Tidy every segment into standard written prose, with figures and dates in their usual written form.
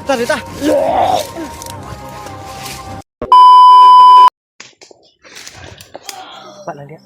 Tar, dita. Pak lang dia.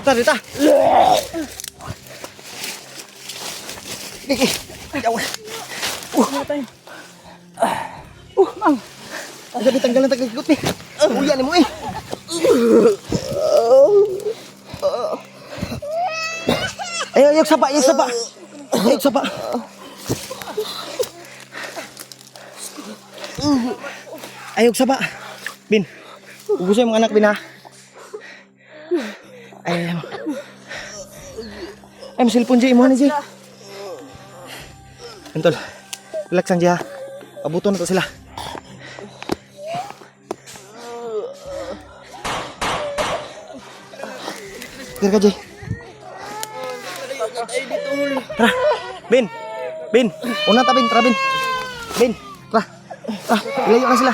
Tar, dita. Diki. Jauh. Mang. Agak ditanggalan tak ikut nih. Uyan nih mo eh. Ayo sapa, ayo sapa. Ayo sapa. Ayo sapa. Bin. Ubus yung mga anak, Bin, ha? Ay, cellphone Jay, imuhan ni Jay. Entol, relax lang Jay, ha? Abuto na to sila. Kira ka Jay. Tara, Bin. Bin, una ta Bin, tara Bin. Bin, tara. Tara, ilayo na sila.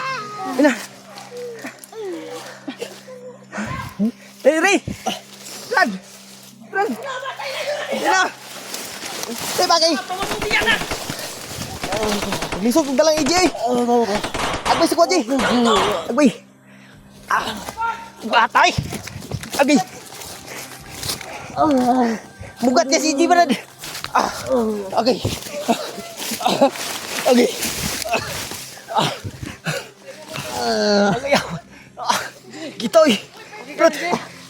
Bin na. Ray! Brad! Brad! Sina! Tay bagay! Lisog kong dalang EJ! Agbay sa kotse! Agbay! Batay! Agbay! Mugat niya si EJ, Brad! Okay! Okay! Gitoy! Brad!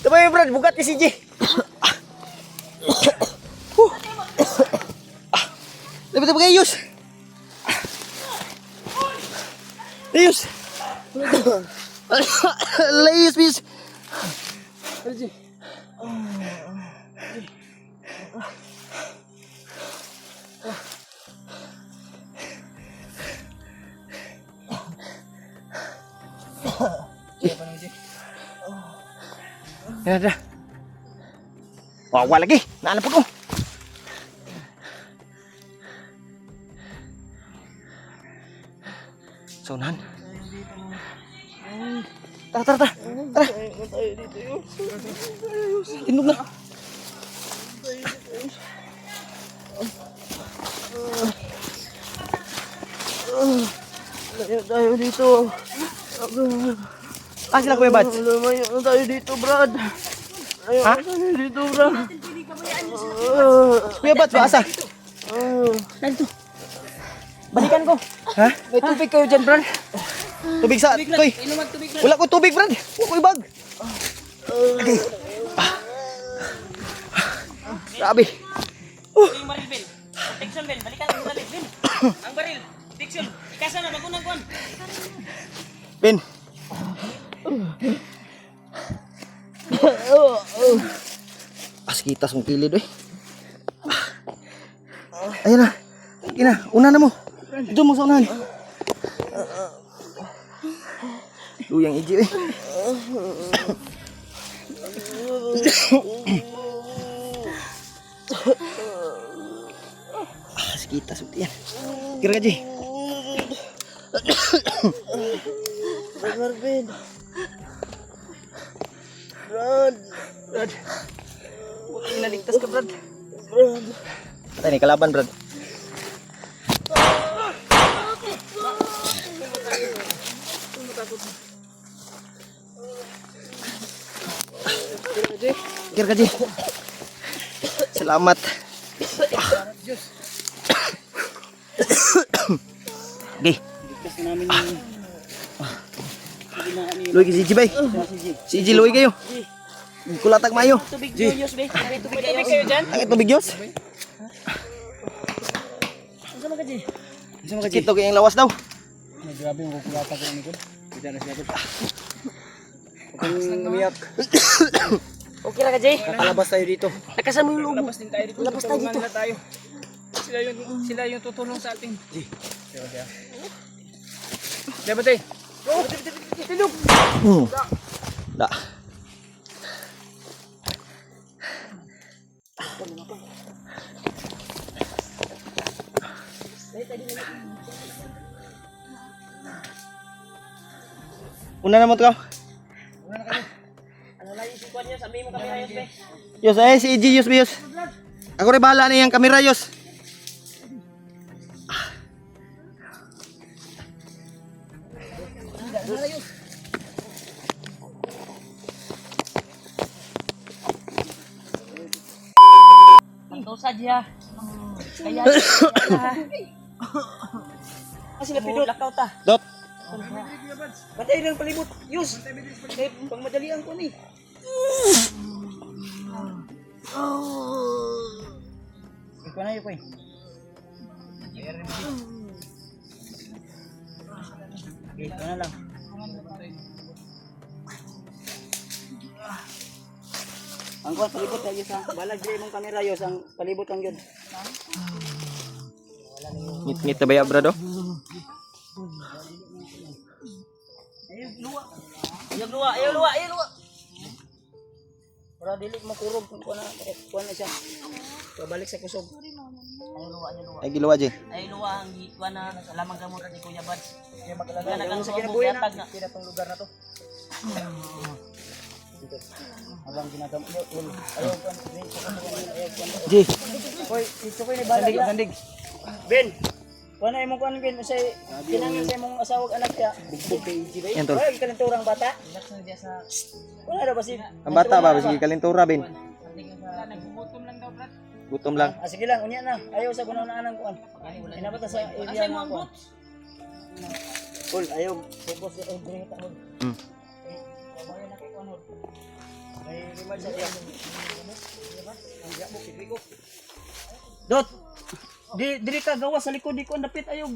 Tama Brad, bugat ni si J. Dapat apa Yus? Yus. Layus bis. Ya dah. Wawa lagi. Naalam po ko. Saunahan. Tara, tara, tara. Tara. Tindog na. Layo tayo dito. Sila Kuya Bads? Lumayo na tayo dito, Brad. Layo Ha? na tayo dito, Brad. Kuya Bads ba? Asa? Nandito. Balikan ko. Ha? May tubig kayo dyan, Brad. Tubig sa... Toy. Wala ko tubig, Brad. Wala ko ibag. Okay. Grabe. Yung baril, Ben. Protection, Ben. Balikan ang baril, Ben. Ang baril. Protection. Ikasa na, magunang kuhan. Ben. Kita song kilid eh. Ayan na. Ayan na. Una na mo. Doon mo sa unahan. Luyang iji eh. Kita song yan. Kira gaji. Brad Marvin. Brad. Brad. Naligtas ka, Brad. Brad. Patay ni kalaban, Brad. Kira gaji. Selamat. Okay. Luy si Gigi bay. Si Gigi luy kayo. Kulatag mayo. Tubig nyo, Yus, Ben. May tubig kayo dyan. Ang tubig Diyos. Ang sama ka, G. Kito kayong lawas daw. Grabe yung kukulata ko nikod. Kita na siya. Kung umiyak. Okay na ka, G. Kakalabas tayo dito. Nakasan mo yung loob. Labas din tayo dito. Labas tayo dito. Tulungan na tayo. Sila yung tutulong sa ating. Diba tayo? Da. Una na mo to. Ano lang yung sikuan niya? Sabihin mo kami na, Yus, Ben. Yos, si EG, Yos, Yos. Ako rin bahala na yung kamera, Yos. Pantosa, G, ha. Kaya, sila pidot. Lakaw ta. Dot. Batay lang palibot. Yus. Eh, pang madalian ko ni. Ikaw na yun ko eh. Ikaw na lang. Ang kuwan, palibot tayo sa balag dili mong kamera yun, ang palibot lang yun. Ngit-ngit na ba ya, brado? Ayaw luwa. Para dili makurog kung kuwan na siya. Pabalik sa kusog. Ayaw luwa. Ay, giluwa, Jay. Ayaw luwa ang hikuan na lamang gamot ni Kuya Bads. Kaya magalala. Kaya Ano sa nakang kinabuhi na? yatag na. Pinatong lugar na to. Dito. Habang ginagamit. Ayaw kuwan. Ayaw kuwan. Jay. Hoy, ito ko ni balag. Gandig. Ben. Kuwan na imong kuwan Ben. Say kinangin sa imong asawag anak siya. Bugbog kay EG ba? Yan, tol. Hoy, kanturang bata. Kuwan na ba si? Ang bata ba? Sige, kalintura, Ben. Nagugutom lang daw, Brad. Gutom lang. Ah, sige lang, unya na. Ayaw sa kuno na anang kuan. Inabata sa area Asay mo mo ang kuan. boots. Hol, ayaw. Focus sa bring ta hol. Hmm. Babae na kay kuan hol. Ay remind sa dia. Ang diya mo pigri ko. Dot. Diri ka gawa sa likod di ko dapit ayog.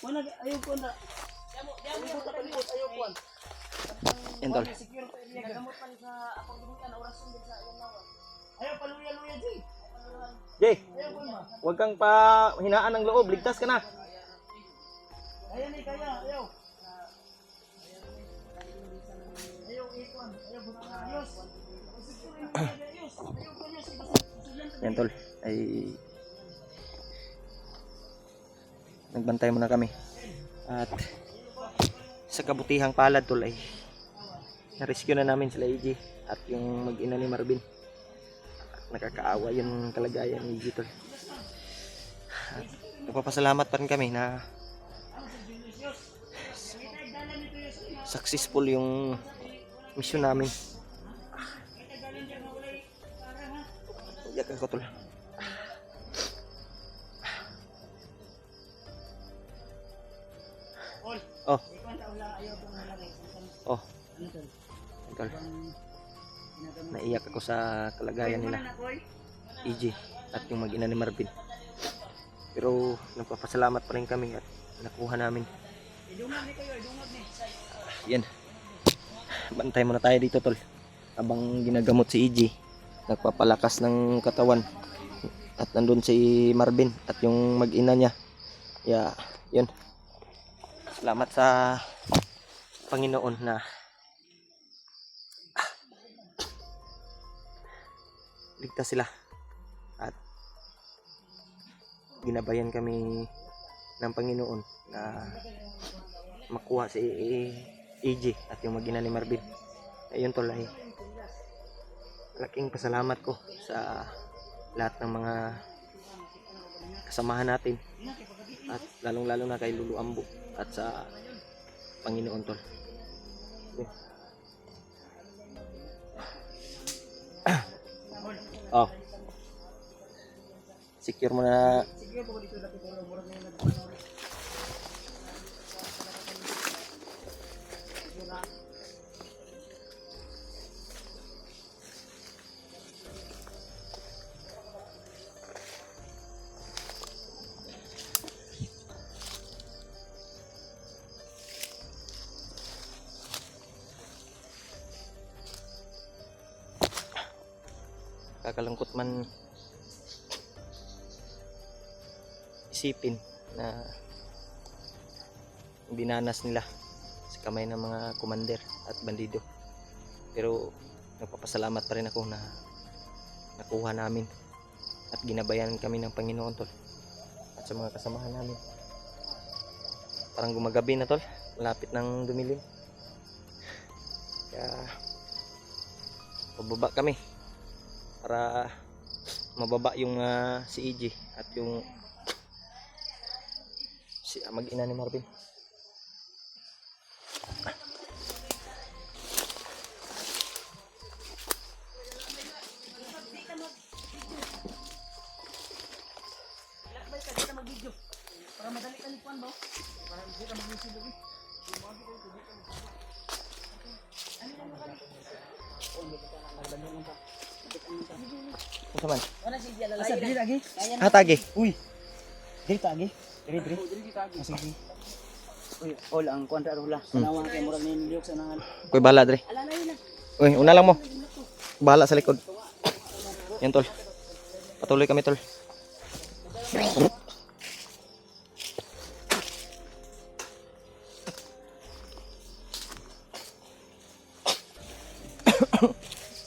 Wala ayog ko na. Ayog kuan. Yan, tol. Gamot pa sa akong ginutan orasyon din sa iyang lawan. Ayaw paluya-luya di. Jay, huwag kang pa hinaan ng loob. Ligtas ka na. Ayaw ni kaya, ayaw. Ayaw ikon, ayaw bunang ayos. yan tol, ay nagbantay muna kami. At sa kabutihang palad tol ay na-rescue na namin sila EJ at yung mag-ina ni Marvin. Nakakaawa yung kalagayan ni EJ tol. At nagpapasalamat pa rin kami na successful yung mission namin. Iyak ako tol. Oh. Oh. Tol. Naiyak ako sa kalagayan nila EJ at yung mag-ina ni Marvin. Pero nagpapasalamat pa rin kami at nakuha namin. Yan. Bantay muna tayo dito tol. Habang ginagamot si EJ, nagpapalakas ng katawan. At nandun si Marvin at yung mag-ina niya. Yun. Salamat sa Panginoon na ligtas sila. At ginabayan kami ng Panginoon na makuha si EJ at yung mag-ina ni Marvin. Ayun tol, ay laking pasalamat ko sa lahat ng mga kasamahan natin at lalong lalo na kay Lulu Ambo at sa Panginoon tol. Oh. Secure mo na. Kakalungkot man isipin na binanas nila sa kamay ng mga commander at bandido. Pero nagpapasalamat pa rin ako na nakuha namin at ginabayan kami ng Panginoon tol at sa mga kasamahan namin. Parang gumagabi na tol, malapit ng dumilim. Kaya pababa kami para mababa yung si EJ at yung si mag-ina ni Marvin. Asa man? Asa diri lagi? Hatagi. Uy. Diri ta lagi. Diri. Sige. Uy, all ang kontra rula. Nawa kay murag ni niliyok sa nangan. Koy bala dre. Uy, una lang mo. Bahala sa likod. Yan tol. Patuloy kami tol.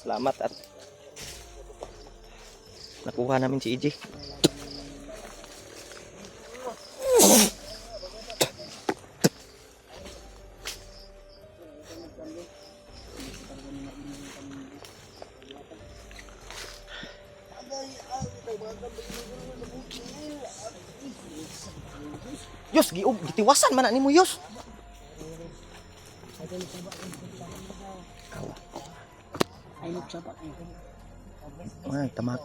Salamat at nakuha namin si EJ. Yos, gitiwasan man na nimo Yos. Ay nagsapak ay. Ay, tamak.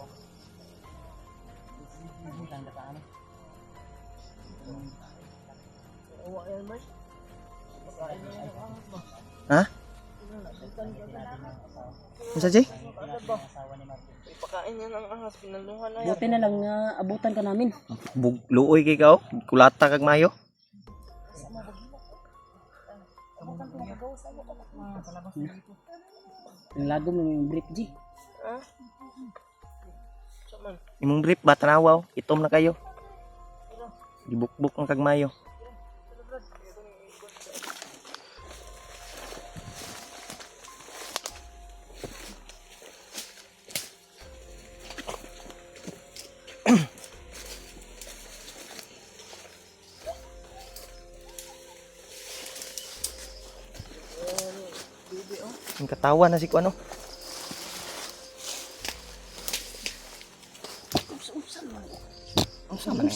Ha? Masa Jay? Ipakain niya ng ahas, pinaluhan na Buti na lang nga abutan ka namin. Luoy kay ka, kulata kag mayo. Ang lagom ng yung brief G. Imong brief ba tanawaw, itom na kayo. Gibukbuk ang kag mayo. Ang katawa na si ko ano. Ang sama na.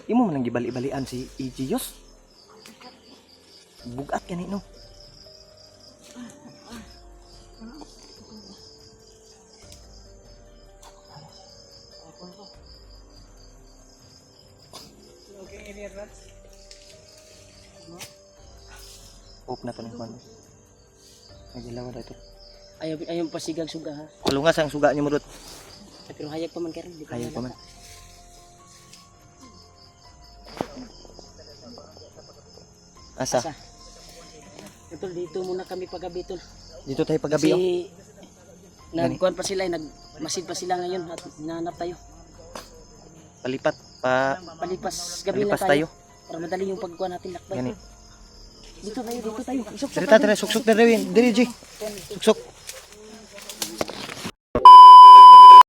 Imo man nang gibali-balian si Igios. Bugat kani no. Oop na to ni Juan. Nagilawa daw ito. Ayaw pasigag suga ha. Kalungas ang suga niyo murot. Pero hayag pa man karon. Hayag pa man. Asa? Asa? Tol, dito muna kami paggabi tol. Dito tayo paggabi oh. Kasi nagkuhan pa sila, nagmasid pa sila ngayon at hinahanap tayo. Palipat Palipas gabi palipas na tayo. tayo. Para madali yung pagkuhan natin lakbay. Gani. Dito tayo. Suksok Diri ta suksok na rin. Diri G. Suksok.